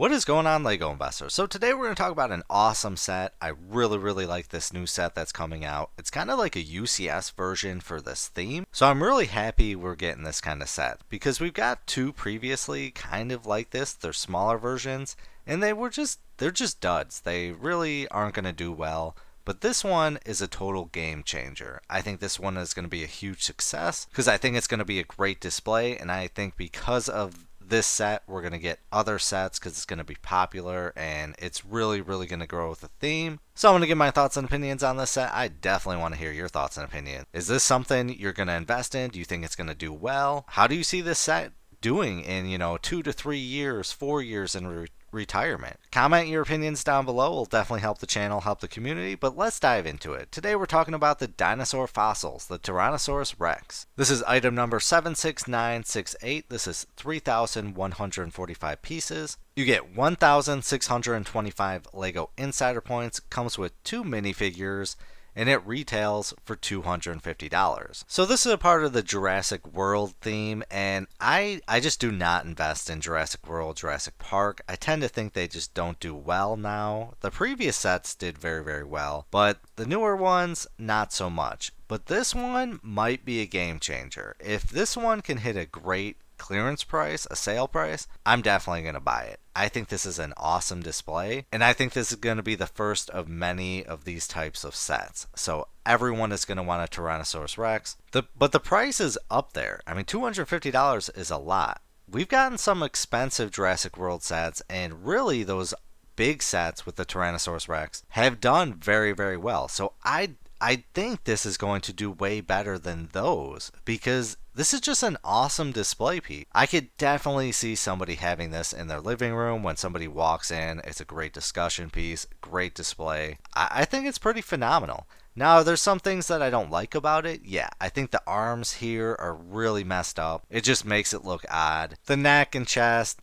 What is going on, LEGO investors? So today we're going to talk about an awesome set. I really like this new set that's coming out. It's kind of like a UCS version for this theme. So I'm really happy we're getting this kind of set because we've got two previously kind of like this. They're smaller versions and they're just duds. They really aren't going to do well. But this one is a total game changer. I think this one is going to be a huge success because I think it's going to be a great display, and I think because of this set we're going to get other sets because it's going to be popular and it's really going to grow with the theme. So I'm going to give my thoughts and opinions on this set. I definitely want to hear your thoughts and opinions. Is this something you're going to invest in? Do you think it's going to do well? How do you see this set doing in 2 to 3 years, 4 years in retirement? Comment your opinions down below. Will definitely help the channel, help the community, but let's dive into it. Today we're talking about the dinosaur fossils, the Tyrannosaurus Rex. This is item number 76968. This is 3,145 pieces. You get 1,625 LEGO Insider Points, comes with 2 minifigures, and it retails for $250. So this is a part of the Jurassic World theme, and I just do not invest in Jurassic World, Jurassic Park. I tend to think they just don't do well now. The previous sets did very well, but the newer ones, not so much. But this one might be a game changer. If this one can hit a great clearance price, a sale price, I'm definitely going to buy it. I think this is an awesome display, and I think this is going to be the first of many of these types of sets. So everyone is going to want a Tyrannosaurus Rex. But the price is up there. I mean, $250 is a lot. We've gotten some expensive Jurassic World sets, and really those big sets with the Tyrannosaurus Rex have done very well. So I think this is going to do way better than those because this is just an awesome display piece. I could definitely see somebody having this in their living room when somebody walks in. It's a great discussion piece, great display. I think it's pretty phenomenal. Now, there's some things that I don't like about it. Yeah, I think the arms here are really messed up. It just makes it look odd. The neck and chest,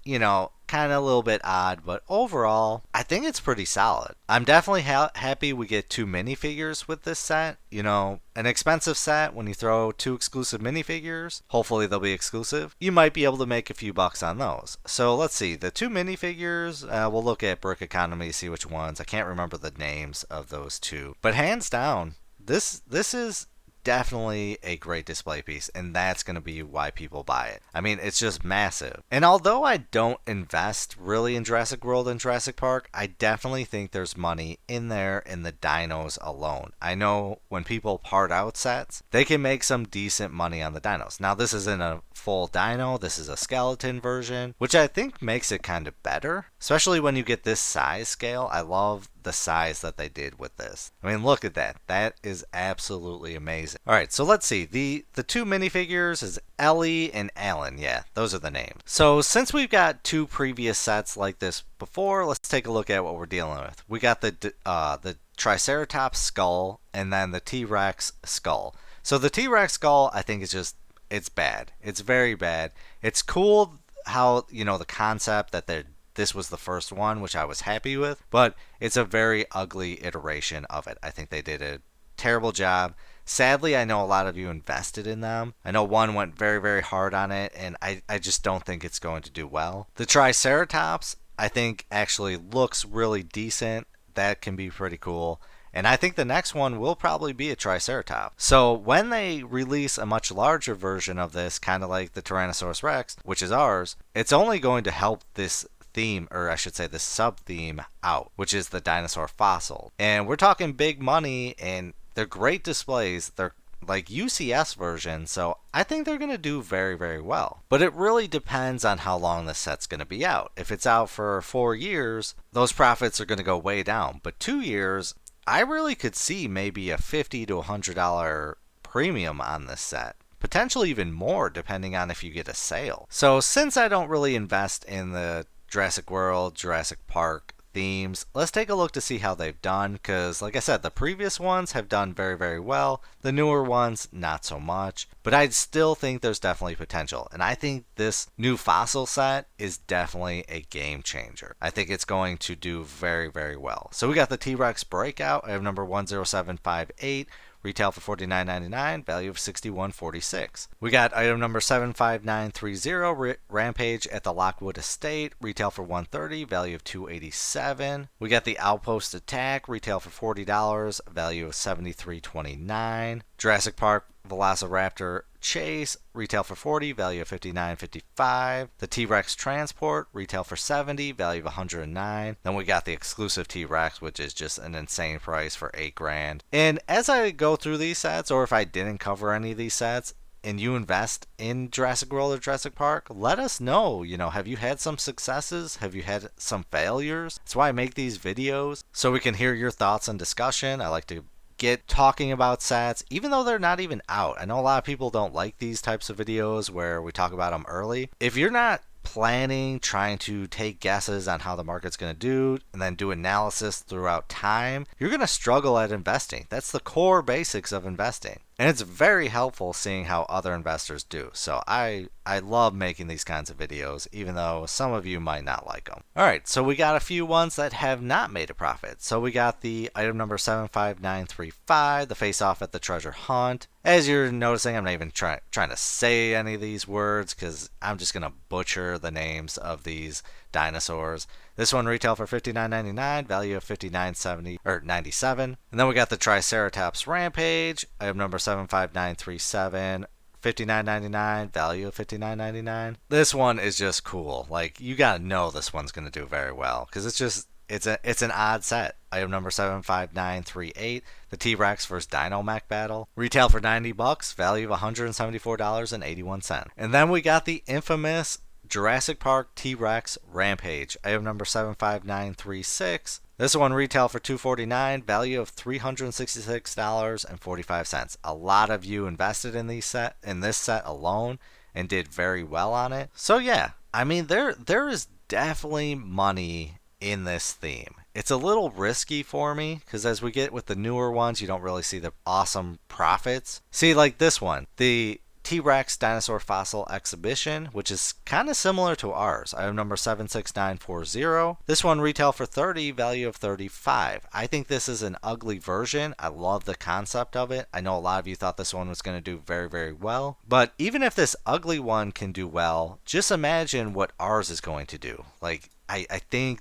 kind of a little bit odd, but overall, I think it's pretty solid. I'm definitely happy we get 2 minifigures with this set. An expensive set, when you throw 2 exclusive minifigures, hopefully they'll be exclusive, you might be able to make a few bucks on those. So let's see, the 2 minifigures, we'll look at Brick Economy, see which ones. I can't remember the names of those 2. But hands down, this is definitely a great display piece, and that's going to be why people buy it. I mean, it's just massive. And although I don't invest really in Jurassic World and Jurassic Park, I definitely think there's money in there in the dinos alone. I know when people part out sets, they can make some decent money on the dinos. Now, this isn't a full dino, this is a skeleton version, which I think makes it kind of better, especially when you get this size scale. I love the size that they did with this. I mean, look at that. That is absolutely amazing. All right, so let's see. The 2 minifigures is Ellie and Alan. Yeah, those are the names. So since we've got 2 previous sets like this before, let's take a look at what we're dealing with. We got the Triceratops skull and then the T-Rex skull. So the T-Rex skull, I think, it's bad. It's very bad. It's cool how, the concept that this was the first one, which I was happy with, but it's a very ugly iteration of it. I think they did a terrible job. Sadly, I know a lot of you invested in them. I know one went very hard on it, and I just don't think it's going to do well. The Triceratops, I think, actually looks really decent. That can be pretty cool. And I think the next one will probably be a Triceratops. So when they release a much larger version of this, kind of like the Tyrannosaurus Rex, which is ours, it's only going to help this theme, or I should say the sub-theme out, which is the dinosaur fossil. And we're talking big money, and they're great displays. They're like UCS versions, so I think they're going to do very well. But it really depends on how long this set's going to be out. If it's out for 4 years, those profits are going to go way down. But 2 years, I really could see maybe a $50 to $100 premium on this set. Potentially even more, depending on if you get a sale. So since I don't really invest in the Jurassic World, Jurassic Park themes, let's take a look to see how they've done, because like I said, the previous ones have done very well. The newer ones, not so much, but I still think there's definitely potential, and I think this new fossil set is definitely a game changer. I think it's going to do very well. So we got the T-Rex breakout. I have number 10758. retail for $49.99, value of $61.46. We got item number 75930, Rampage at the Lockwood Estate, retail for $130, value of $287. We got the Outpost Attack, retail for $40, value of $73.29. Jurassic Park Velociraptor Chase, retail for $40, value of $59.55. The T-Rex Transport, retail for $70, value of $109. Then we got the exclusive T-Rex, which is just an insane price for $8,000. And as I go through these sets, or if I didn't cover any of these sets, and you invest in Jurassic World or Jurassic Park, let us know. Have you had some successes? Have you had some failures? That's why I make these videos, so we can hear your thoughts and discussion. I like to get talking about sets, even though they're not even out. I know a lot of people don't like these types of videos where we talk about them early. If you're not planning, trying to take guesses on how the market's going to do, and then do analysis throughout time, you're going to struggle at investing. That's the core basics of investing. And it's very helpful seeing how other investors do. So I love making these kinds of videos, even though some of you might not like them. Alright, so we got a few ones that have not made a profit. So we got the item number 75935, the face-off at the treasure hunt. As you're noticing, I'm not even trying to say any of these words because I'm just going to butcher the names of these dinosaurs. This one retail for $59.99, value of $59.70 or $97. And then we got the Triceratops Rampage, item number 75937, $59.99, value of $59.99. This one is just cool. Like, you gotta know this one's gonna do very well because it's an odd set. Item number 75938, the T-Rex vs. Dino Mech battle. Retail for $90, value of $174.81. And then we got the infamous Jurassic Park T-Rex Rampage, item number 75936. This one retail for $249, value of $366.45. A lot of you invested in this set alone and did very well on it. So yeah, I mean there is definitely money in this theme. It's a little risky for me because as we get with the newer ones, you don't really see the awesome profits. See, like this one, the T-Rex Dinosaur Fossil Exhibition, which is kind of similar to ours. Item number 76940. This one retail for $30, value of $35. I think this is an ugly version. I love the concept of it. I know a lot of you thought this one was going to do very, very well. But even if this ugly one can do well, just imagine what ours is going to do. Like, I think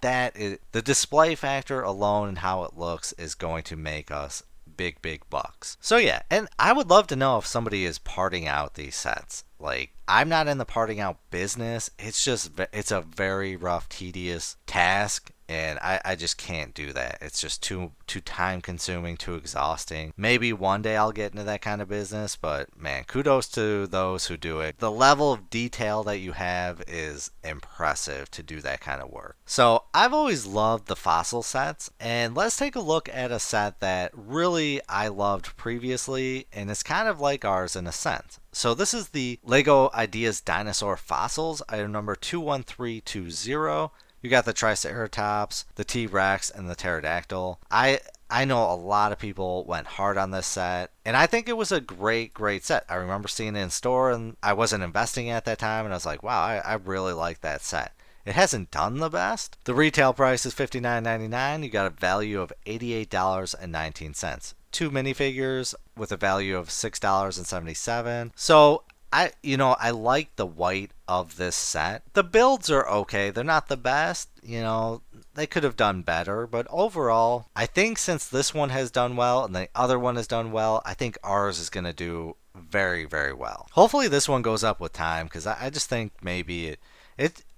that is, the display factor alone and how it looks is going to make us big bucks. So yeah, and I would love to know if somebody is parting out these sets. Like, I'm not in the parting out business. It's a very rough, tedious task, and I just can't do that. It's just too time consuming, too exhausting. Maybe one day I'll get into that kind of business, but man, kudos to those who do it. The level of detail that you have is impressive to do that kind of work. So I've always loved the fossil sets, and let's take a look at a set that really I loved previously, and it's kind of like ours in a sense. So this is the LEGO Ideas Dinosaur Fossils, item number 21320. You got the Triceratops, the T-Rex, and the Pterodactyl. I know a lot of people went hard on this set, and I think it was a great set. I remember seeing it in store, and I wasn't investing at that time, and I was like, wow, I really like that set. It hasn't done the best. The retail price is $59.99. You got a value of $88.19. 2 minifigures with a value of $6.77. So I like the white of this set. The builds are okay. They're not the best. They could have done better, but overall, I think since this one has done well and the other one has done well, I think ours is going to do very, very well. Hopefully this one goes up with time because I just think maybe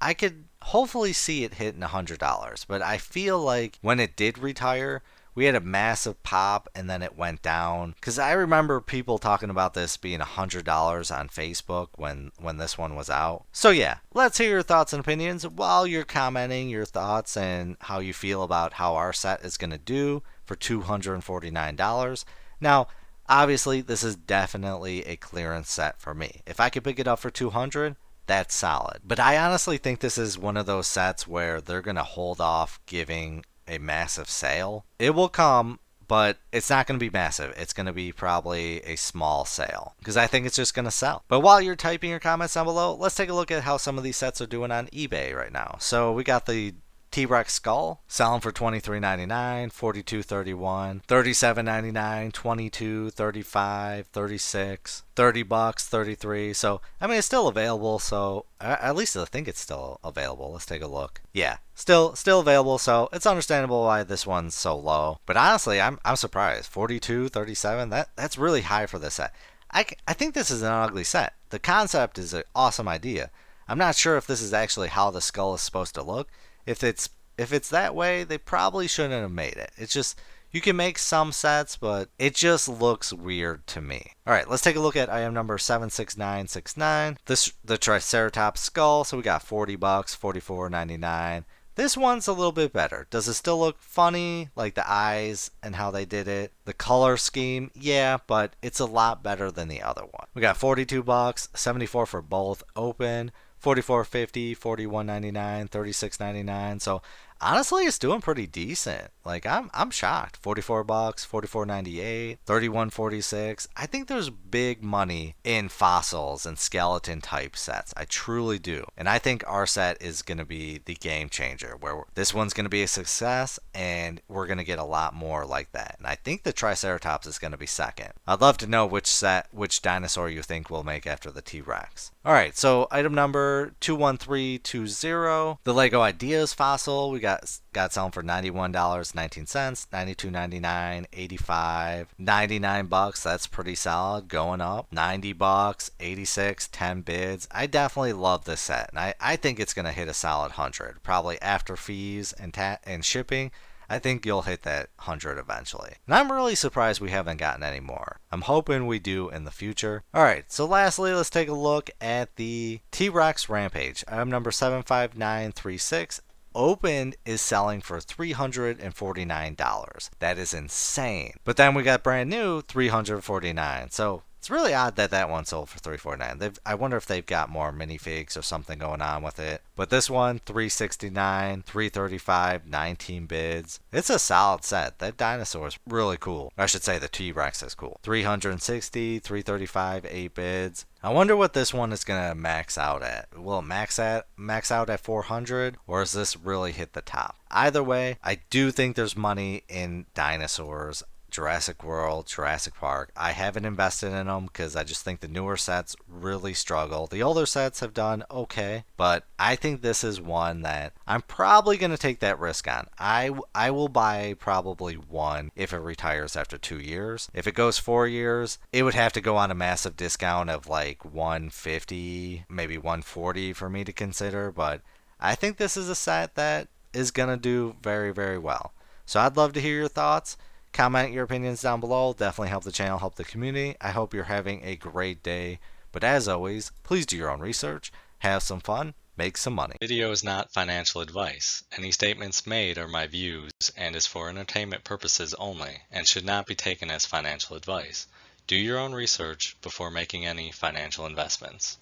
I could hopefully see it hitting $100, but I feel like when it did retire, we had a massive pop and then it went down. Because I remember people talking about this being $100 on Facebook when this one was out. So yeah, let's hear your thoughts and opinions while you're commenting your thoughts and how you feel about how our set is going to do for $249. Now, obviously, this is definitely a clearance set for me. If I could pick it up for $200, that's solid. But I honestly think this is one of those sets where they're going to hold off giving a massive sale. It will come, but it's not going to be massive. It's going to be probably a small sale because I think it's just going to sell. But while you're typing your comments down below, let's take a look at how some of these sets are doing on eBay right now. So we got the T-Rex skull, selling for $23.99, $42.31, $37.99, $22, $35, $36, $30, $33. So, I mean, it's still available. So, at least I think it's still available. Let's take a look. Yeah, still available. So, it's understandable why this one's so low. But honestly, I'm surprised. 42, 37. That's really high for this set. I think this is an ugly set. The concept is an awesome idea. I'm not sure if this is actually how the skull is supposed to look. If it's that way, they probably shouldn't have made it. It's just, you can make some sets, but it just looks weird to me. All right, let's take a look at item number 76969. The Triceratops skull. So we got $40, $44.99. This one's a little bit better. Does it still look funny, like the eyes and how they did it? The color scheme, yeah, but it's a lot better than the other one. We got $42, $74 for both open, $44.50, $41.99, $36.99. So honestly, it's doing pretty decent. Like I'm shocked. $44, $44.98, $31.46. I think there's big money in fossils and skeleton type sets. I truly do. And I think our set is going to be the game changer, where this one's going to be a success and we're going to get a lot more like that. And I think the Triceratops is going to be second. I'd love to know which dinosaur you think we'll make after the T-Rex. All right, so item number 21320, the Lego Ideas fossil. We got selling for $91.19, $92.99, $85, $99. That's pretty solid, going up. $90, 86, 10 bids. I definitely love this set, and I think it's gonna hit a solid 100, probably after fees and shipping. I think you'll hit that 100 eventually. And I'm really surprised we haven't gotten any more. I'm hoping we do in the future. Alright, so lastly, let's take a look at the T-Rex Rampage. Item number 75936. Opened is selling for $349. That is insane. But then we got brand new $349. So it's really odd that one sold for $349. I wonder if they've got more minifigs or something going on with it. But this one, $369, $335, 19 bids. It's a solid set. That dinosaur is really cool. I should say the T-Rex is cool. $360, $335, 8 bids. I wonder what this one is going to max out at. Will it max out at $400, or does this really hit the top? Either way, I do think there's money in dinosaurs. Jurassic World, Jurassic Park. I haven't invested in them because I just think the newer sets really struggle. The older sets have done okay, but I think this is one that I'm probably going to take that risk on. I will buy probably one if it retires after 2 years. If it goes 4 years, it would have to go on a massive discount of like $150, maybe $140 for me to consider, but I think this is a set that is going to do very, very well. So I'd love to hear your thoughts. Comment your opinions down below. Definitely help the channel, help the community. I hope you're having a great day. But as always, please do your own research, have some fun, make some money. Video is not financial advice. Any statements made are my views and is for entertainment purposes only and should not be taken as financial advice. Do your own research before making any financial investments.